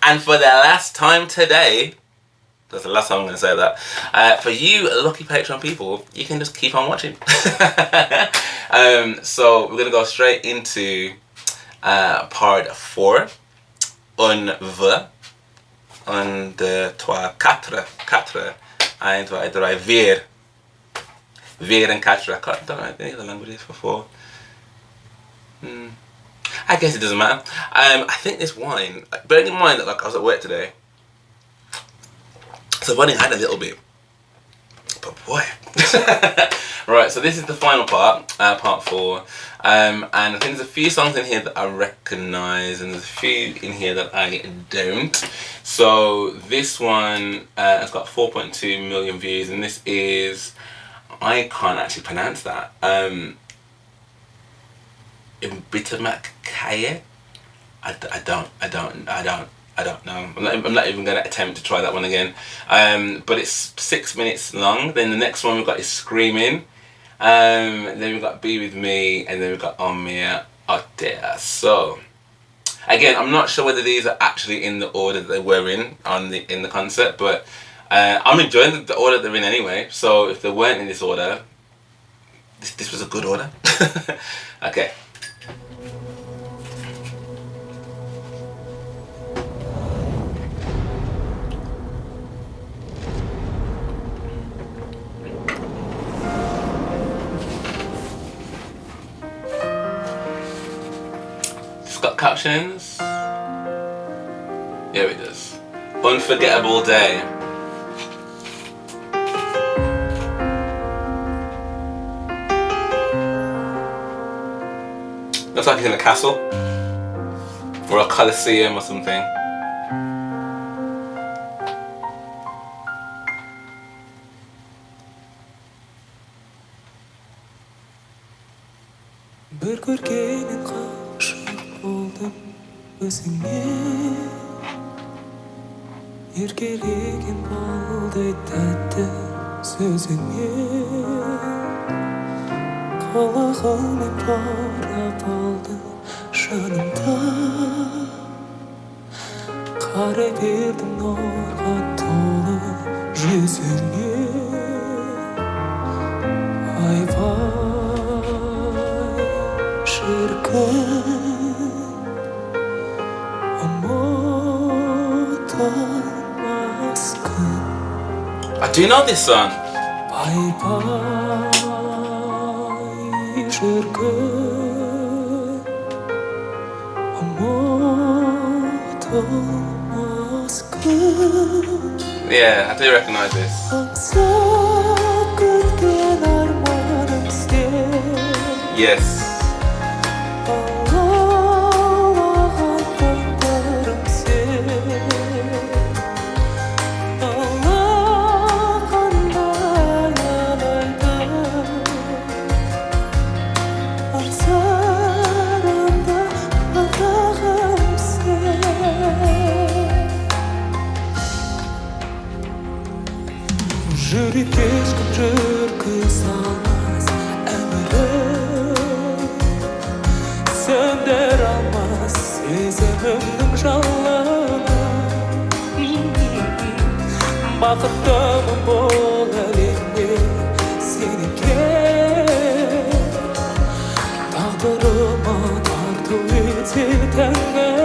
And for the last time today, that's the last time I'm going to say that, for you lucky Patreon people, you can just keep on watching. So we're going to go straight into part 4. On de 4, 1, 2, 3, 4. Weer en 4. I don't know any other languages before. I guess it doesn't matter. I think this wine, bearing in mind that like I was at work today, so I've only had a little bit, but boy. Right, so this is the final part, part 4, and I think there's a few songs in here that I recognise, and there's a few in here that I don't. So this one has got 4.2 million views, and this is, I can't actually pronounce that. Ụmытылмас. I don't know. I'm not even going to attempt to try that one again. But it's 6 minutes long. Then the next one we've got is Screaming. Then we've got Be With Me, and then we've got Omir, Oter. So again, I'm not sure whether these are actually in the order that they were in the concert, but I'm enjoying the order they're in anyway. So if they weren't in this order, this was a good order. Okay. Got captions? Yeah, it does. Unforgettable Day. Looks like he's in a castle or a coliseum or something. Өзіңе еркелеген балдай тәтті сөзіңе қылығымен баурап алды жанымда қарай бердім нұрға толы жүзіңе айбай шіркін I do know this song. Bye bye, yeah, I do recognize this. Yes. Жүрек ешкім жүргізалмас әмірі сөндіре алмас сезімімнің жалыны бақыттымын бұл әлемде сеніке тағдырыма тарту ете тәңірі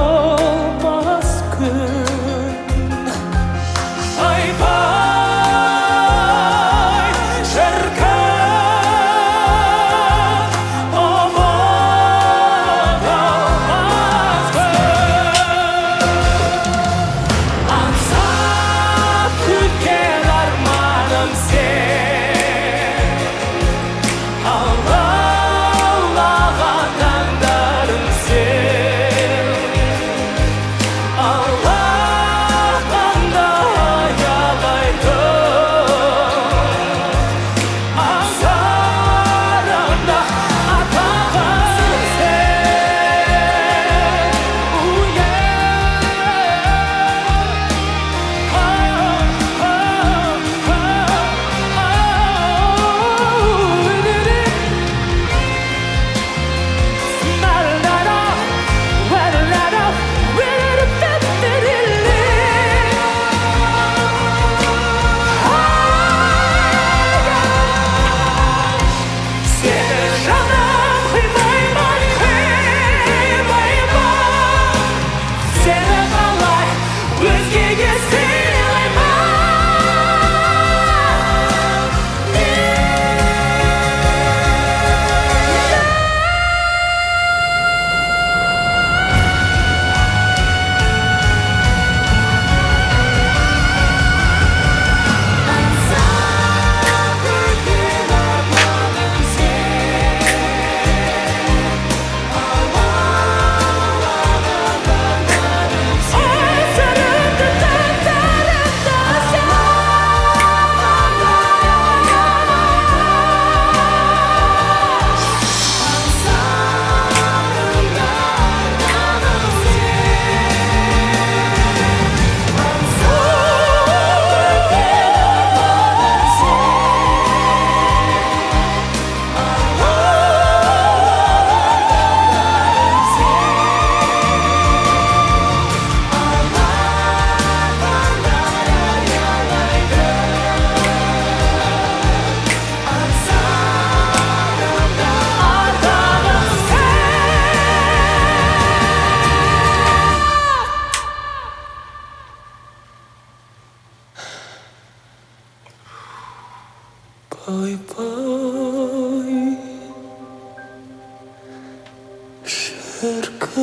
Ұмытылмас күн айбай шіркін ұмытылмас күн аңсап күткен арманым сен Allah Bye bye, şarkı.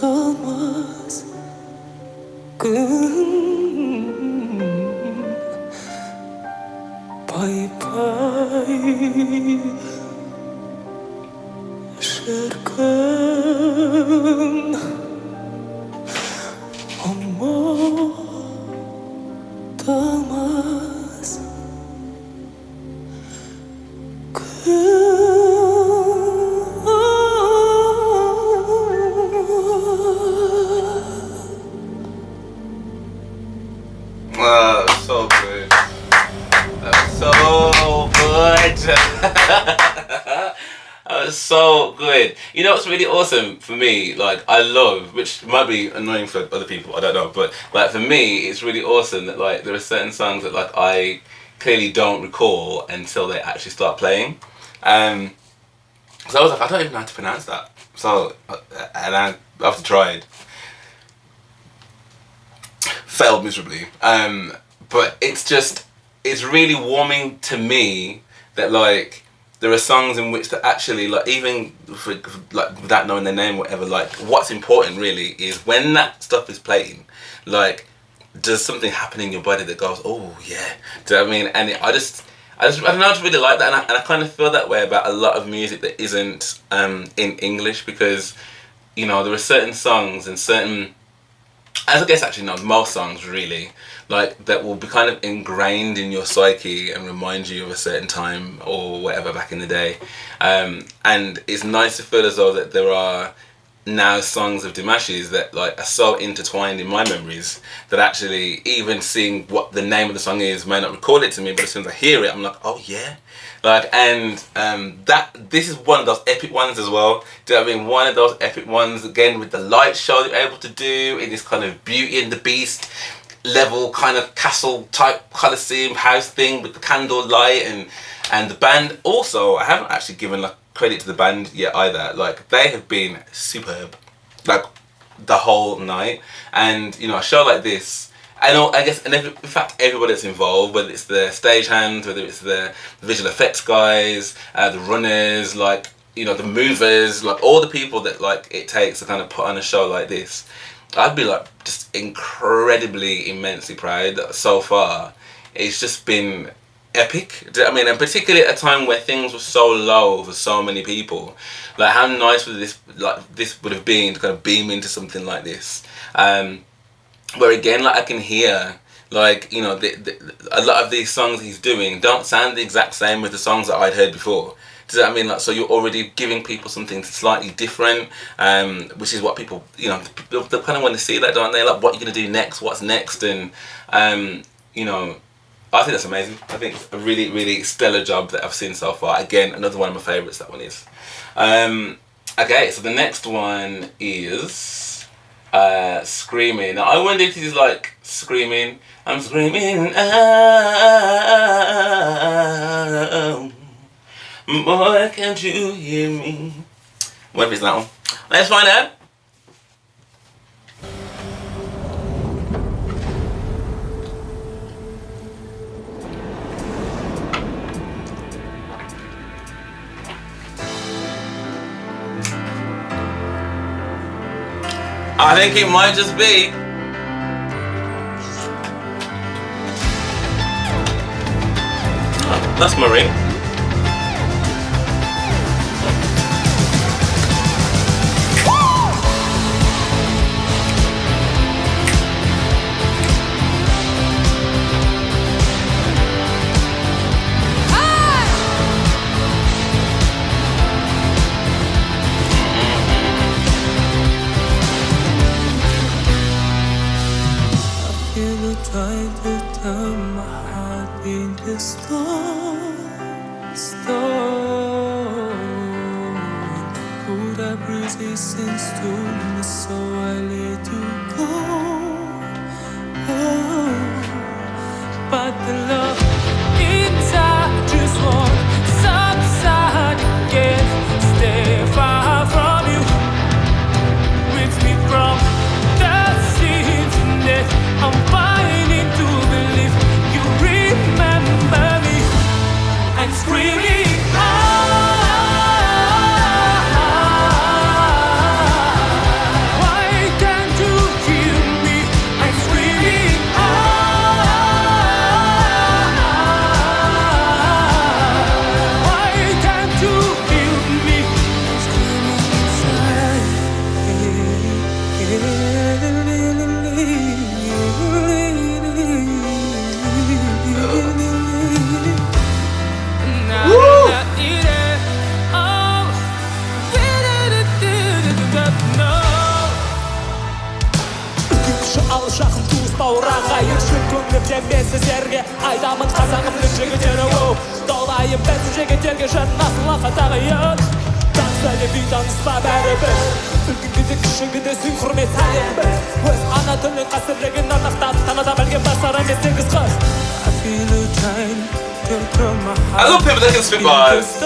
Ұмытылмас күн. Bye bye, şarkın. Ұмытылмас Oh, so good. That was so good. That was so good. You know what's really awesome for me? Like, I love, which might be annoying for other people, I don't know, but like for me, it's really awesome that like there are certain songs that like I clearly don't recall until they actually start playing. So I was like, I don't even know how to pronounce that. So, and after tried, failed miserably. But it's really warming to me that like there are songs in which that actually like even for, like without knowing their name or whatever, like what's important really is when that stuff is playing, like does something happen in your body that goes, oh yeah, do you know what I mean? And I don't know, I just really like that, and I kind of feel that way about a lot of music that isn't in English, because you know there are certain songs and certain, as I guess actually no, most songs really, like that will be kind of ingrained in your psyche and remind you of a certain time or whatever back in the day. And it's nice to feel as though that there are now songs of Dimash's that like are so intertwined in my memories that actually even seeing what the name of the song is may not recall it to me, but as soon as I hear it I'm like, oh yeah. Like, and that this is one of those epic ones as well. Do you know what I mean? One of those epic ones again with the light show that you're able to do in this kind of Beauty and the Beast level kind of castle type Colosseum house thing with the candle light and the band. Also, I haven't actually given like credit to the band yet either. Like they have been superb, like the whole night. And you know, a show like this. I know, I guess, and in fact, everybody that's involved, whether it's the stagehands, whether it's the visual effects guys, the runners, like, you know, the movers, like all the people that like it takes to kind of put on a show like this, I'd be like just incredibly, immensely proud that so far it's just been epic. Do you know what I mean? And particularly at a time where things were so low for so many people, like how nice would this would have been to kind of beam into something like this. Where again, like I can hear, like, you know, a lot of these songs he's doing don't sound the exact same with the songs that I'd heard before. Does that mean, like, so you're already giving people something slightly different, which is what people, you know, they kind of want to see that, don't they? Like, what you're going to do next, what's next, and, you know, I think that's amazing. I think it's a really, really stellar job that I've seen so far. Again, another one of my favourites, that one is. Okay, so the next one is... Screaming. Now, I wonder if this is like screaming. I'm screaming out. Boy, can't you hear me? What if it's that one? Let's find out. I think it might just be. Oh, that's Marie. Trying to turn my heart into stone. Put up resistance to me, so I let you go. Oh, but the love inside just won't subside. Can't stay far from you. өлең мен сіздерге айтамын қазағымның жігіттері толайым біз жігіттерге жын асыл ақатағайын танысады бүй таныспа бәрібір үлкенге де кішіге де сый құрмет сәлем өз ана тілінің қасірлігін анықтап таныда білген басар емес тегіс қыз I love people that can spit bars.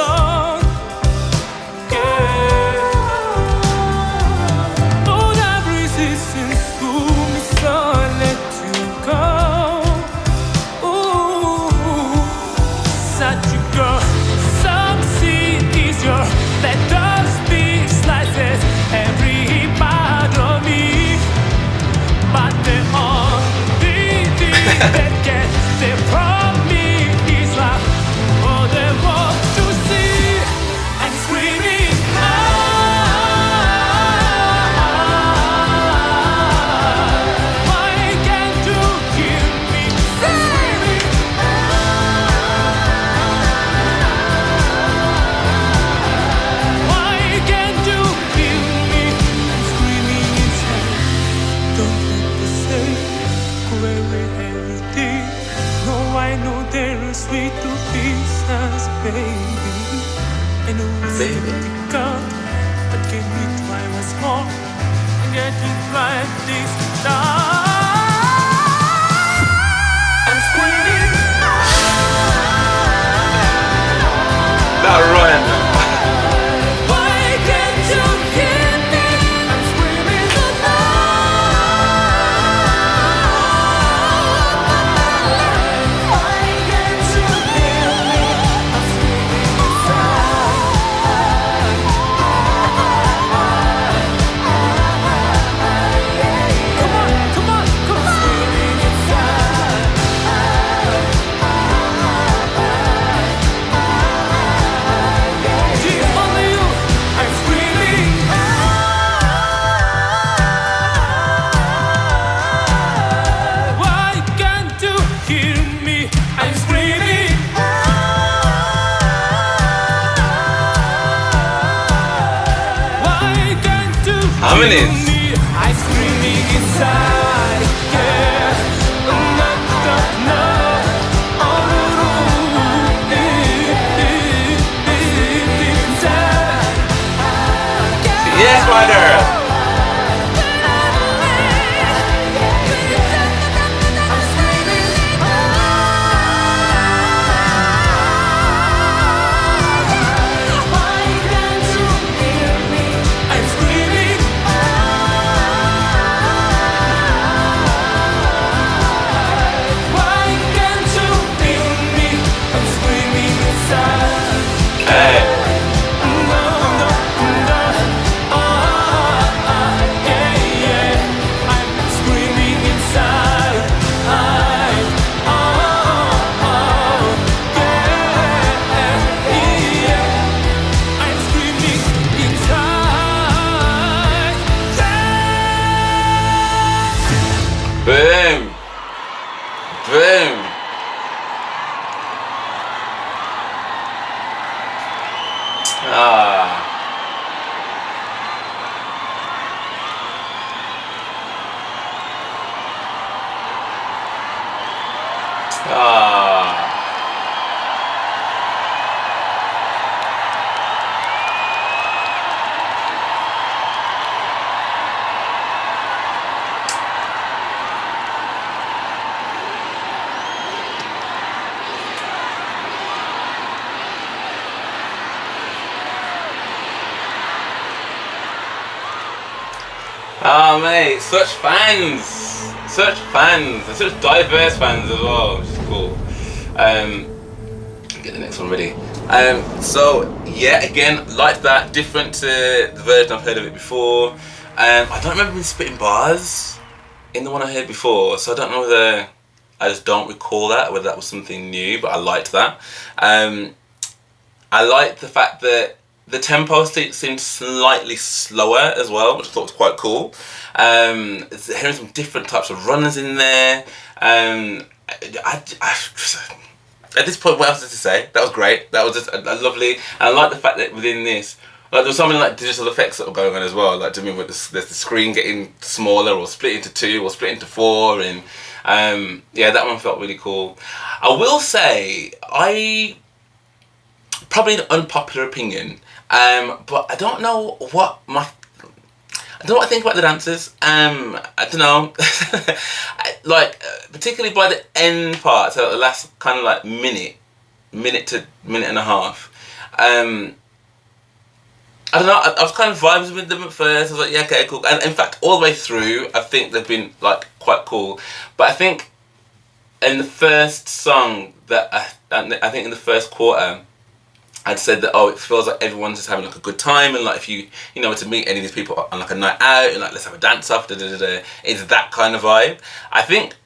How many? I'm screaming inside, yeah. Yes, my girl. Boom! Boom! Ah. Ah. Oh mate, such fans, and such diverse fans as well, which is cool. Get the next one ready. So yeah, again, like that, different to the version I've heard of it before. I don't remember him spitting bars in the one I heard before, so I don't know whether I just don't recall that, whether that was something new, but I liked that. I liked the fact that the tempo seemed slightly slower as well, which I thought was quite cool. Hearing some different types of runners in there. At this point, what else is to say? That was great. That was just lovely. And I like the fact that within this, Like there's something like digital effects that were going on as well. Like, do you mean with there's the screen getting smaller or split into 2 or split into 4, and yeah, that one felt really cool. I will say, probably an unpopular opinion, but I don't know what I think about the dancers. I don't know, like particularly by the end part, so the last kind of like minute to minute and a half. I don't know, I was kind of vibes with them at first. I was like, yeah, okay, cool. And in fact, all the way through, I think they've been like quite cool. But I think in the first song that I think in the first quarter, I'd said that, oh, it feels like everyone's just having like a good time, and like if you were to meet any of these people on like a night out and like let's have a dance off, it's that kind of vibe. I think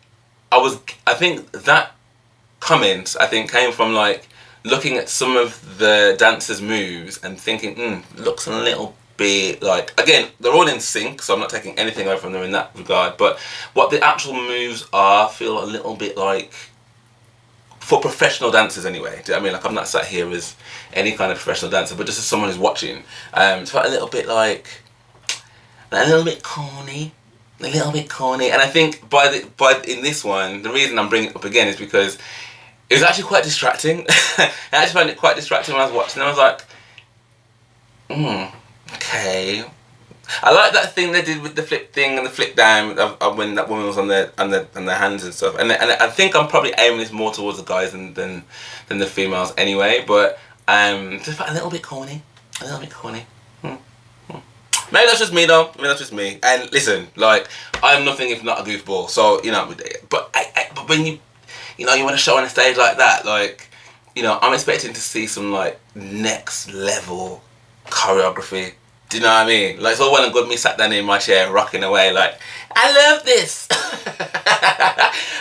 that comment came from like looking at some of the dancers' moves and thinking, looks a little bit like, again, they're all in sync, so I'm not taking anything away from them in that regard, but what the actual moves are feel a little bit like, for professional dancers anyway, do you know what I mean? Like, I'm not sat here as any kind of professional dancer, but just as someone who's watching, it's felt a little bit like, a little bit corny, and I think in this one, the reason I'm bringing it up again is because it was actually quite distracting. I actually found it quite distracting when I was watching. I was like, okay. I like that thing they did with the flip thing and the flip down of when that woman was on their hands and stuff. And I think I'm probably aiming this more towards the guys than the females anyway. But just a little bit corny. Maybe that's just me though. Maybe that's just me. And listen, like, I'm nothing if not a goofball. So but when you want to show on a stage like that, like, I'm expecting to see some like next level choreography. Do you know what I mean? Like, it's all well and good me sat down in my chair rocking away like, I love this.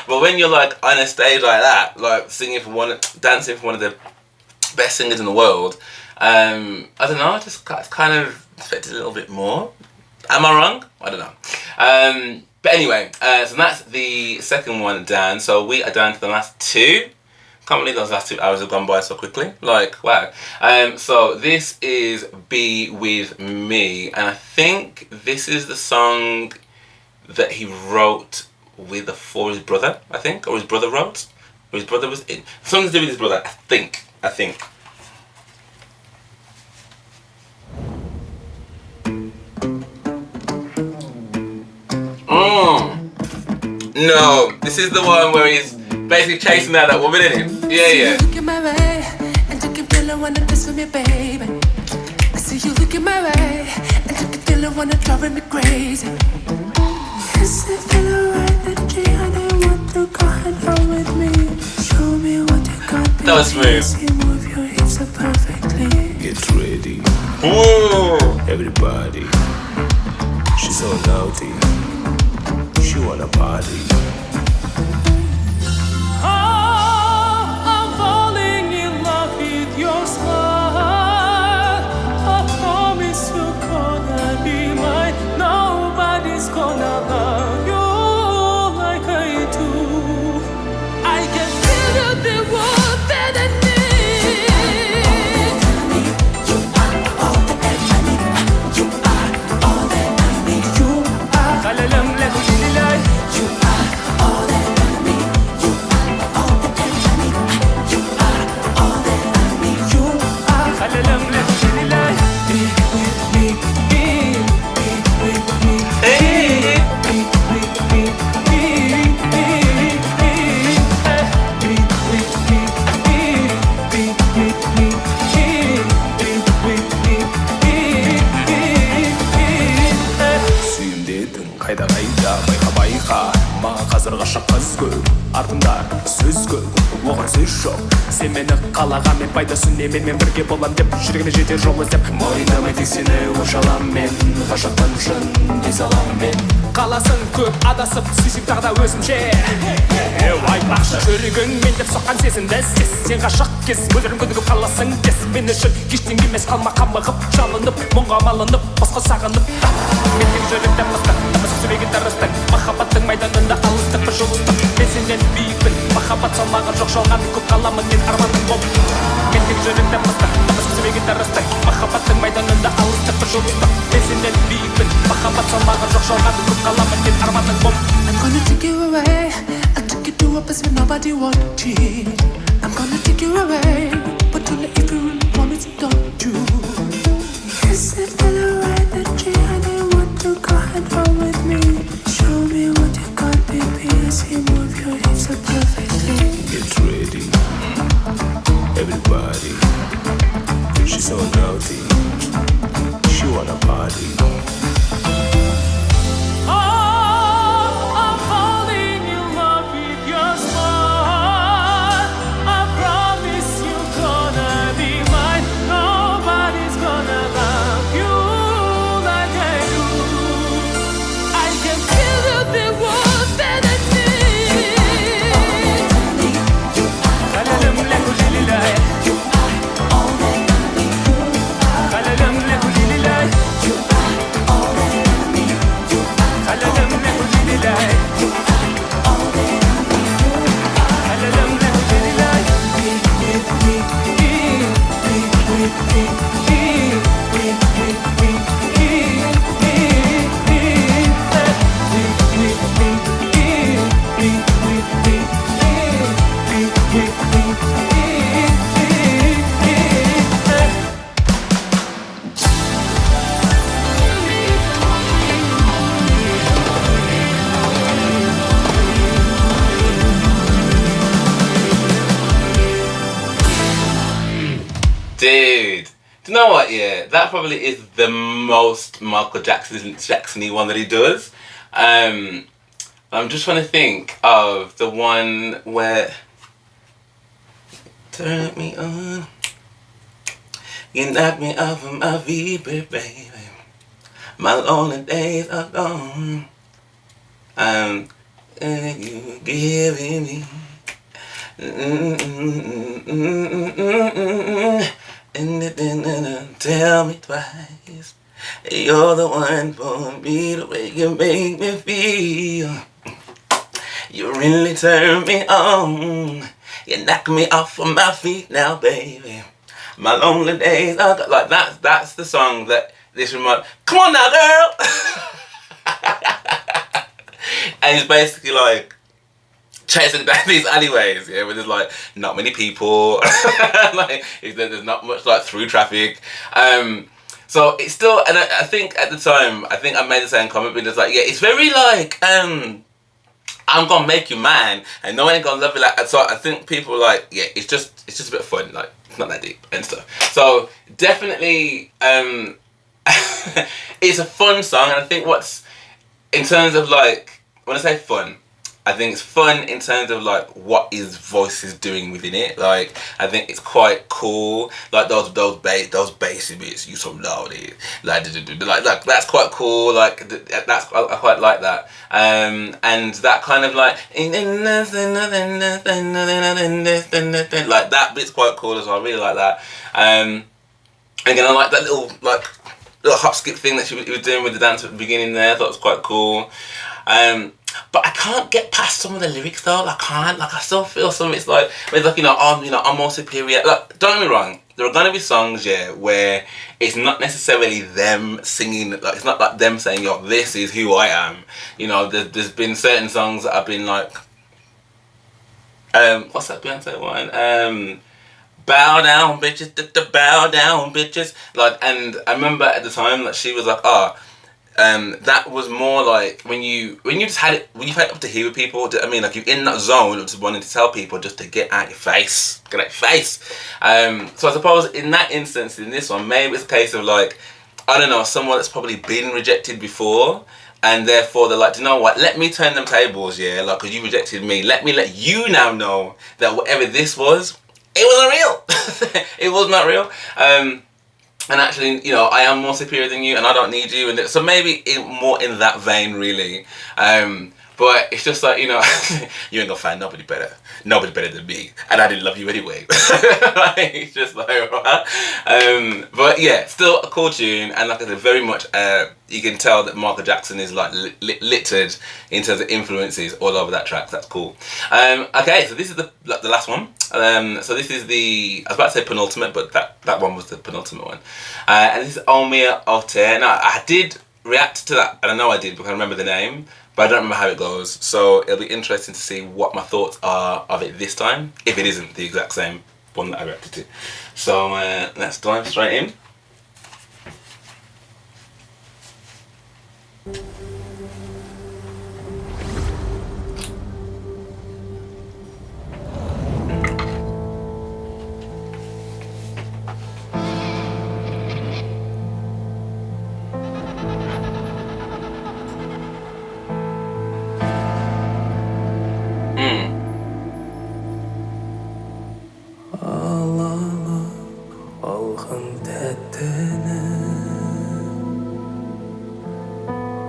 But when you're like on a stage like that, like dancing for one of the best singers in the world, I don't know, I just kind of expected a little bit more. Am I wrong? I don't know. But anyway, so that's the second one down. So we are down to the last 2. Can't believe those last 2 hours have gone by so quickly. Like, wow. So this is Be With Me. And I think this is the song that he wrote for his brother, I think. Or his brother wrote. Or his brother was in. Something to do with his brother, I think. No, this is the one where he's basically chasing out that woman, isn't it? Yeah. Look at my way, and you can feel I wanna dance with me, baby. I see you look at my way, and you can feel I wanna drive me crazy. Yes, I feel the right energy, and I want to go hang out with me. Show me what you got, baby. That was smooth. You move your hips so perfectly. Get ready, Ooh. everybody. She's so naughty. She wanna party. I'm falling in love with your smile. I promise you're gonna be mine. Nobody's gonna love you like I do. I can feel you, the world that I need. You are all that I need. You are all that I need. You are. Kalalang lagu dinilay. You are all that I need. You are all that I need. You are all that I need. You are. Kalalang lagu dinilay. Be with me. Be with me. Hey. Be with me. Be with me. Be with me. Сүйімдедің қайда байқа маған қазір ғашық қыз көп артында сөз көп оған сөз жоқ сен мені қалаған мен пайдасын неменмен бірге болам деп жүрегіме жетер жол іздеп мойындамай тек сені өш алам мен ғашықтан шын дей салам мен қаласың көп адасып сүйсем тағы да өзімше айтпақшы жүрегіңмен деп соққан сезімді сез сен ғашық кез мөлдірім күдігіп қаласың тез мен үшін ештеңе емес қалма қамығып жалынып мұңға малынып басқа сағынып мен тек жүректен мыстық сүреген тырыстың махаббаттың майданында алыстық бір жұлыстық мен сенен биікпін махаббат салмағы жоқ жалған көп қаламын мен арманым болып мен тек жүректен мыстық сүреген тырыстың махаббаттың майданында жұлдызда мен сенен биікпін махаббат салмағы жоқ жауған көп қаламын мен арманың бұл I'm gonna take you away. I'll take you to a place where nobody watching. I'm gonna take you away, but only if you really promise to don't you. Yes, I feel alright that you honey want to go ahead home with me. Show me what you got, baby. I see you move your hips so perfectly. Get ready, everybody. She's so naughty, she wanna party. Dude, do you know what? Yeah, that probably is the most Michael Jackson-y one that he does. I'm just trying to think of the one where turn me on, you knock me off of my feet, baby. My lonely days are gone. You giving me. And tell me twice, you're the one for me, the way you make me feel. You really turn me on. You knock me off of my feet now, baby. My lonely days are like that. That's the song that this reminds. Come on now, girl. And it's basically like chasing down these alleyways, yeah, where there's like not many people, like there's not much like through traffic. So it's still, and I think at the time, I think I made the same comment, but it's like, yeah, it's very like, I'm gonna make you mine, and no one ain't gonna love you like that. So I think people are like, yeah, it's just a bit of fun, like it's not that deep and stuff. So definitely, it's a fun song, and I think what's in terms of like when I say fun, I think it's fun in terms of like what his voice is doing within it. Like I think it's quite cool. Like those bassy bits, you so loud it. Like that's quite cool. Like that's I quite like that. And that kind of like that bit's quite cool as well. I really like that. Again, I like that little hop skip thing that he was doing with the dance at the beginning there. I thought it was quite cool. But I can't get past some of the lyrics though. I can't. Like I still feel some. It's like I'm more superior. Like don't get me wrong. There are gonna be songs, yeah, where it's not necessarily them singing. Like it's not like them saying, "Yo, this is who I am." You know, there's been certain songs that have been like, what's that Beyonce one? Bow down, bitches. Bow down, bitches. Like, and I remember at the time that she was like, that was more like when you just had it, when you've had it up to here with people. I mean, like you're in that zone of just wanting to tell people just to get out your face, get out your face. So I suppose in that instance, in this one, maybe it's a case of like, I don't know, someone that's probably been rejected before, and therefore they're like, do you know what? Let me turn them tables, yeah, like because you rejected me. Let me let you now know that whatever this was, it wasn't real. It was not real. And actually, you know, I am more superior than you, and I don't need you, and so maybe more in that vein, really. But it's just like, you know, you ain't gonna find nobody better than me, and I didn't love you anyway. Like, it's just like, but yeah, still a cool tune, and like I said, very much, you can tell that Michael Jackson is like littered in terms of influences all over that track. That's cool. Okay, so this is the last one. So this is the, I was about to say penultimate, but that one was the penultimate one. And this is Omir, Oter. Now, I did react to that, and I know I did because I remember the name, but I don't remember how it goes. So it'll be interesting to see what my thoughts are of it this time, if it isn't the exact same one that I reacted to. So let's dive straight in.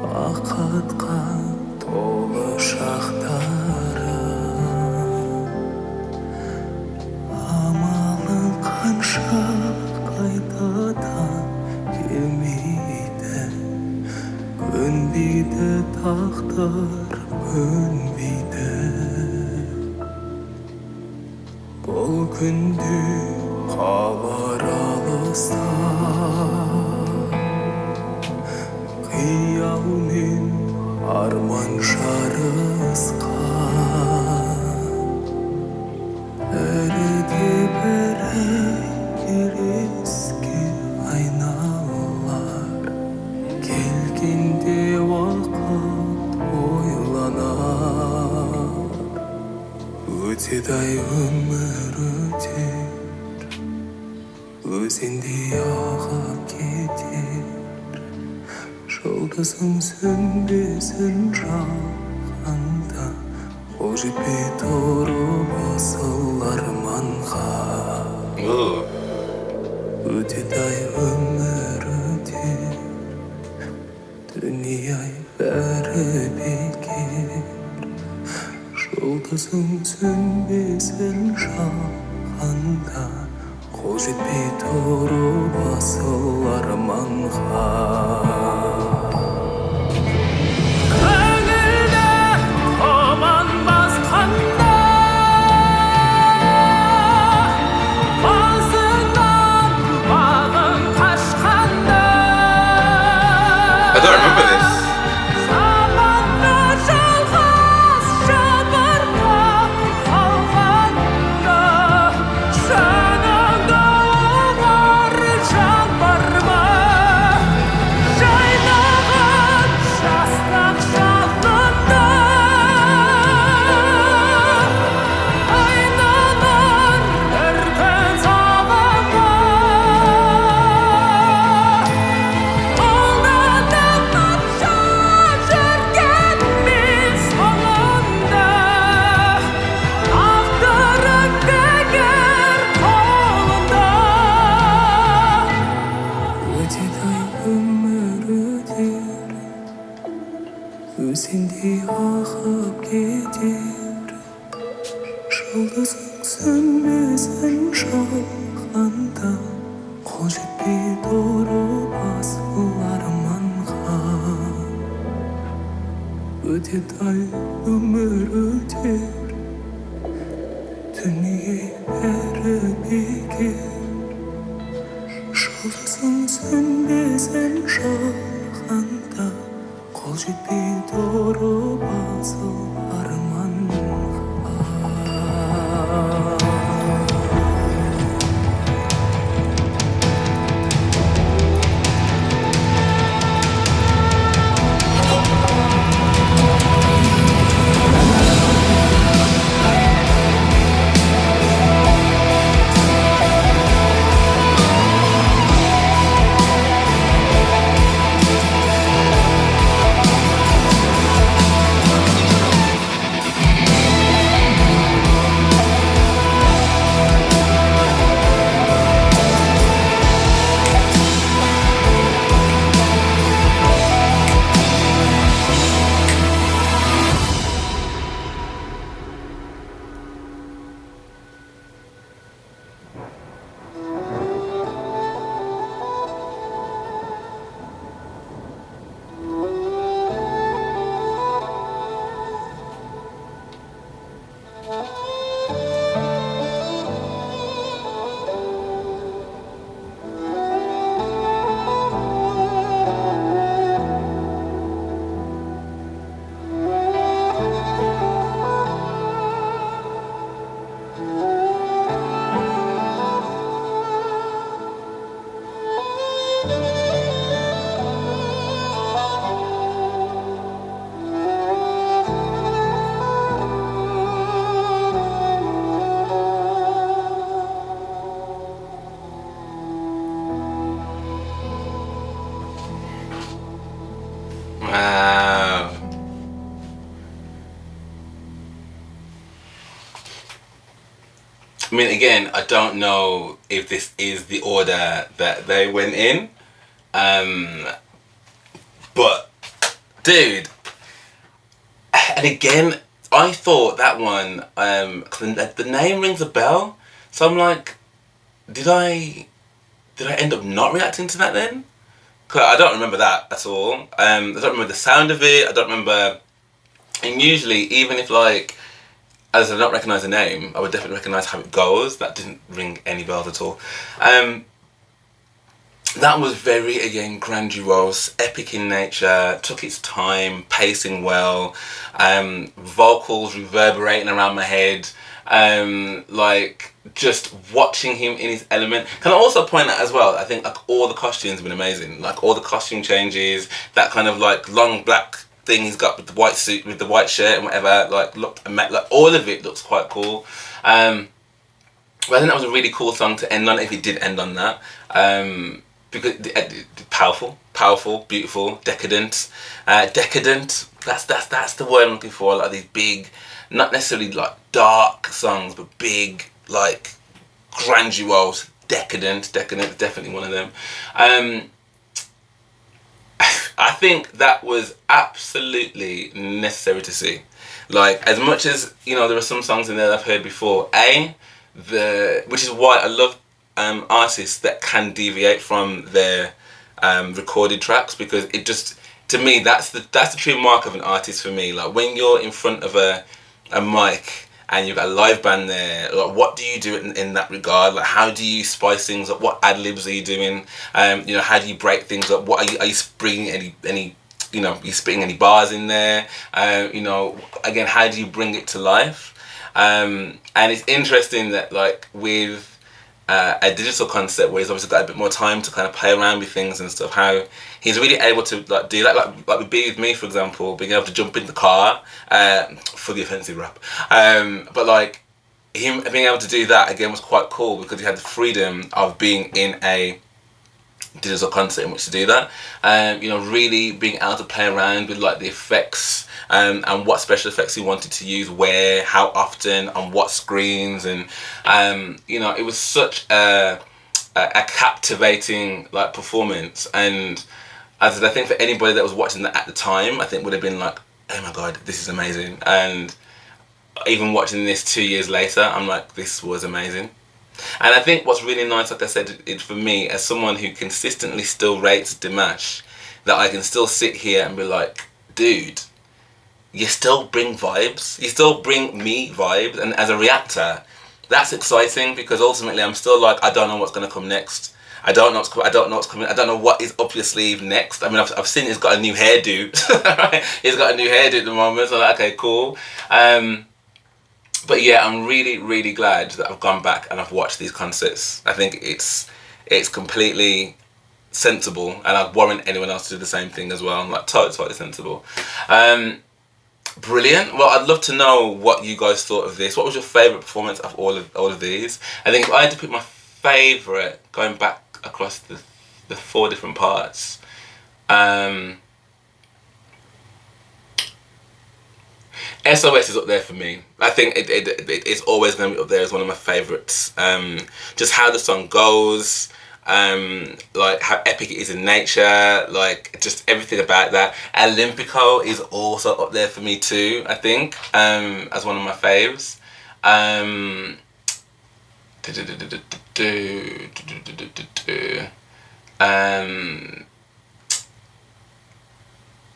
Бақытқа толы шақтары, амалың қанша қайтадан келмейді, көнбейді тағдыр, көнбейді. Бұл күнде қалар алыста, қиял мен арман жарысқан, бірде бірі елеске айналар, келгенде уақыт ойланар. Өтеді-ай өмір өтер, өзендей ағып кетер, жұлдызың сөнбесін жағанда, қол жетпей тұрып асыл арманға. Өтеді-ай өмір өтер, дүние-ай бәрі бекер, жұлдызың сөнбесін жағанда, қол жетпей тұрып асыл арманға. I don't remember this. Өзендей ағып кетер, жұлдызың сөнбесін жағанда, қол жетпей тұрып асыл арманға. Өтеді-ай өмір өтер, дүние бәрі бекер, жұлдызың сөнбесін жағанда, қол жетпей тұрып асыл арманға. I mean, again, I don't know if this is the order that they went in. But, dude, and again, I thought that one, 'cause the name rings a bell. So I'm like, did I end up not reacting to that then? 'Cause I don't remember that at all. I don't remember the sound of it. I don't remember. And usually, even if like, as I don't recognise the name, I would definitely recognise how it goes. That didn't ring any bells at all. That was very, again, grandiose, epic in nature, took its time, pacing well, vocals reverberating around my head, like just watching him in his element. Can I also point out as well, I think like all the costumes have been amazing. Like all the costume changes, that kind of like long black thing he's got with the white suit, with the white shirt and whatever, like all of it looks quite cool. But I think that was a really cool song to end on, if it did end on that. Because powerful, beautiful, decadent. Decadent, that's the word I'm looking for. Like these big, not necessarily like dark songs, but big, like grandiose, decadent, definitely one of them. I think that was absolutely necessary to see. Like, as much as, you know, there are some songs in there that I've heard before, which is why I love artists that can deviate from their recorded tracks, because it just, to me, that's the true mark of an artist for me. Like when you're in front of a mic and you've got a live band there, like what do you do in that regard? Like how do you spice things up? What ad libs are you doing? You know, how do you break things up? What are you bringing any you know, you spitting any bars in there? You know, again, how do you bring it to life? And it's interesting that like with a digital concept where he's obviously got a bit more time to kind of play around with things and stuff, how he's really able to like do that, like with Be With Me, for example, being able to jump in the car for the offensive rap, but like him being able to do that again was quite cool, because he had the freedom of being in a digital concept in which to do that. You know, really being able to play around with like the effects and what special effects he wanted to use, where, how often, on what screens, and you know, it was such a captivating like performance. And as I think for anybody that was watching that at the time, I think would have been like, oh my god, this is amazing. And even watching this 2 years later, I'm like, this was amazing. And I think what's really nice, like I said, it for me, as someone who consistently still rates Dimash, that I can still sit here and be like, dude, you still bring vibes, you still bring me vibes, and as a reactor, that's exciting, because ultimately I'm still like, I don't know what's gonna come next. I don't know what's coming. I don't know what is up your sleeve next. I mean, I've seen he's got a new hairdo. Right? He's got a new hairdo at the moment, so I'm like, okay, cool. But yeah, I'm really glad that I've gone back and I've watched these concerts. I think it's completely sensible, and I'd warrant anyone else to do the same thing as well. I'm like totally sensible. Brilliant. Well, I'd love to know what you guys thought of this. What was your favourite performance of all of these? I think if I had to pick my favourite, going back across the 4 different parts, SOS is up there for me. I think it's always going to be up there as one of my favourites. Just how the song goes, like how epic it is in nature, like just everything about that. Olympico is also up there for me too, I think, as one of my faves.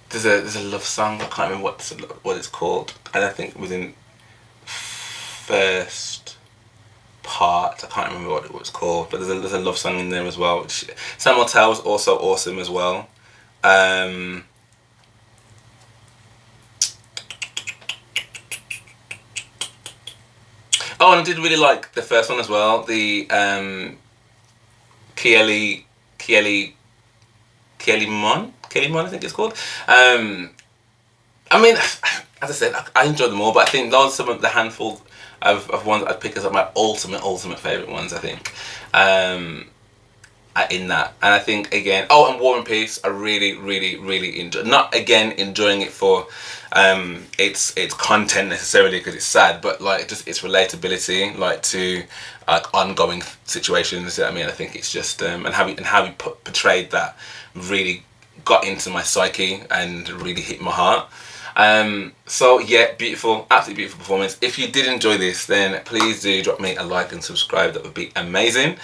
There's a love song, I can't remember what it's called, and I think it was in first part, I can't remember what it was called, but there's a love song in there as well, which Samuel Tell was also awesome as well. Oh, and I did really like the first one as well, the Kelly Mon, I think it's called. I mean, as I said, I enjoyed them all, but I think those are some of the handful of ones I'd pick as like my ultimate favourite ones, I think. in that. And I think again, oh, and War and Peace, I really enjoy. Not again enjoying it for its content necessarily because it's sad, but like just its relatability, like to ongoing situations. You know what I mean, I think it's just and how he portrayed that really got into my psyche and really hit my heart. So yeah, beautiful, absolutely beautiful performance. If you did enjoy this, then please do drop me a like and subscribe. That would be amazing.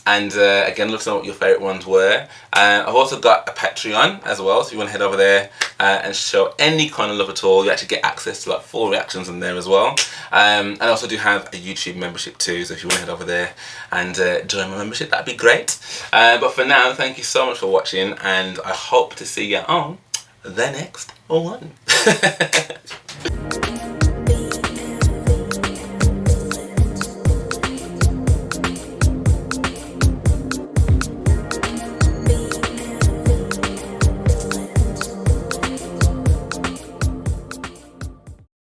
And again, let us know what your favourite ones were. I've also got a Patreon as well, so if you want to head over there and show any kind of love at all, you actually get access to like full reactions on there as well. And I also do have a YouTube membership too, so if you want to head over there and join my membership, that'd be great. But for now, thank you so much for watching, and I hope to see you on the next one.